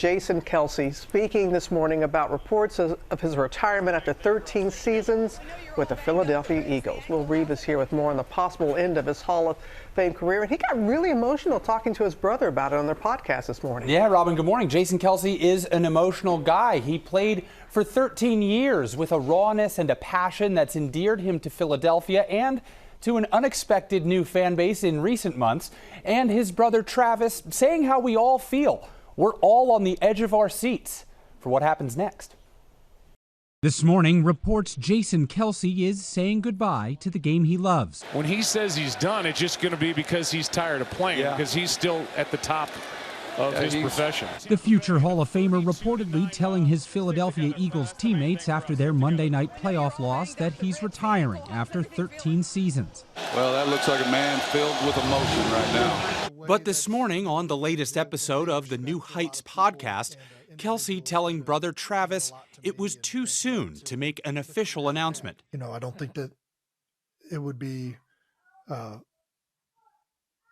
Jason Kelce, speaking this morning about reports of his retirement after 13 seasons with the Philadelphia Eagles. Will Reeve is here with more on the possible end of his Hall of Fame career, and he got really emotional talking to his brother about it on their podcast this morning. Yeah, Robin, good morning. Jason Kelce is an emotional guy. He played for 13 years with a rawness and a passion that's endeared him to Philadelphia and to an unexpected new fan base in recent months. And his brother Travis saying how we all feel. We're all on the edge of our seats for what happens next. This morning, reports Jason Kelce is saying goodbye to the game he loves. When he says he's done, it's just going to be because he's tired of playing, because he's still at the top of his profession. The future Hall of Famer reportedly telling his Philadelphia Eagles teammates after their Monday night playoff loss that he's retiring after 13 seasons. Well, that looks like a man filled with emotion right now. But this morning, on the latest episode of the New Heights podcast, Kelce telling brother Travis it was too soon to make an official announcement. You know, I don't think that it would be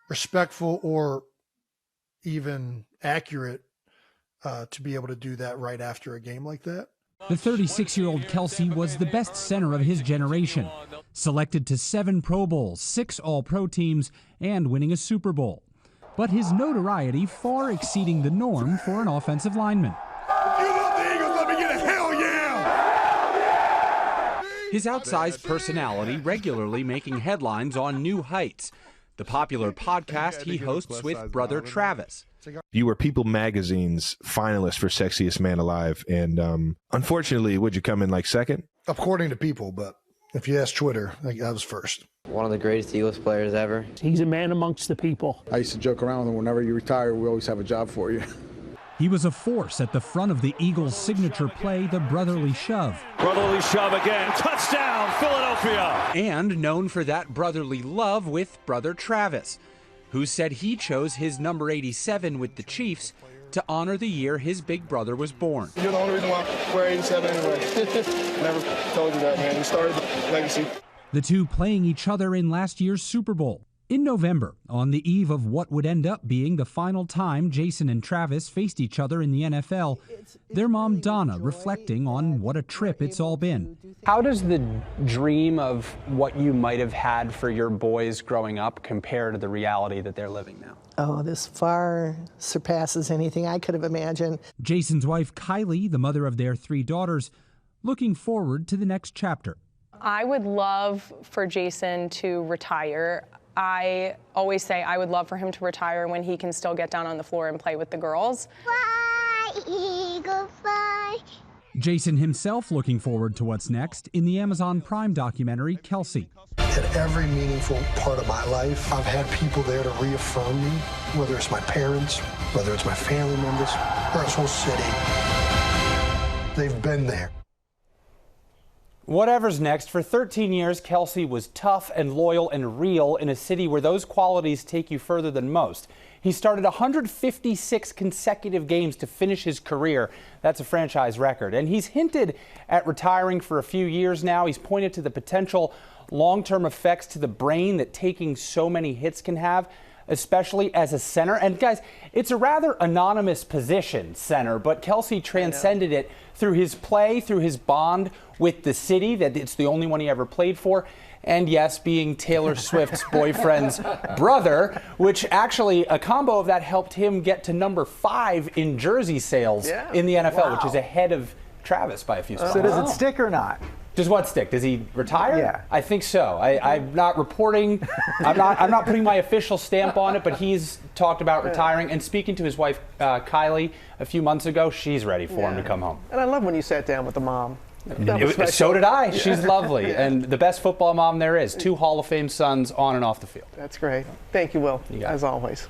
respectful or even accurate to be able to do that right after a game like that. The 36-year-old Kelce was the best center of his generation, selected to 7 Pro Bowls, 6 All-Pro teams, and winning a Super Bowl. But his notoriety far exceeding the norm for an offensive lineman. You love the Eagles, let me get a hell yeah! His outsized personality regularly making headlines on New Heights, the popular podcast he hosts with brother Travis. You were People Magazine's finalist for Sexiest Man Alive, and unfortunately, would you come in like second? According to People, but if you ask Twitter, I was first. One of the greatest Eagles players ever. He's a man amongst the people. I used to joke around with him, whenever you retire, we always have a job for you. He was a force at the front of the Eagles' signature play, the brotherly shove. Brotherly shove again. Touchdown, Philadelphia. And known for that brotherly love with brother Travis, who said he chose his number 87 with the Chiefs to honor the year his big brother was born. You're the only reason why I wear 87 anyway. Never told you that, man. You started the legacy. The two playing each other in last year's Super Bowl. In November, on the eve of what would end up being the final time Jason and Travis faced each other in the NFL, their mom Donna reflecting on what a trip it's all been. How does the dream of what you might have had for your boys growing up compare to the reality that they're living now? Oh, this far surpasses anything I could have imagined. Jason's wife Kylie, the mother of their 3 daughters, looking forward to the next chapter. I would love for Jason to retire. I always say I would love for him to retire when he can still get down on the floor and play with the girls. Fly, eagle, fly. Jason himself looking forward to what's next in the Amazon Prime documentary, Kelce. At every meaningful part of my life, I've had people there to reaffirm me, whether it's my parents, whether it's my family members, or this whole city. They've been there. Whatever's next, for 13 years, Kelce was tough and loyal and real in a city where those qualities take you further than most. He started 156 consecutive games to finish his career. That's a franchise record. And he's hinted at retiring for a few years now. He's pointed to the potential long-term effects to the brain that taking so many hits can have, especially as a center. And guys, it's a rather anonymous position, center, but Kelce transcended it through his play, through his bond with the city, that it's the only one he ever played for. And yes, being Taylor Swift's boyfriend's brother, which actually a combo of that helped him get to number 5 in jersey sales in the NFL, which is ahead of Travis by a few spots. So does it stick or not? Does what stick? Does he retire? Yeah. I think so. I'm not reporting. I'm not putting my official stamp on it, but he's talked about retiring. And speaking to his wife, Kylie, a few months ago, she's ready for him to come home. And I love when you sat down with the mom. So did I. She's lovely. And the best football mom there is. 2 Hall of Fame sons on and off the field. That's great. Thank you, Will, as always.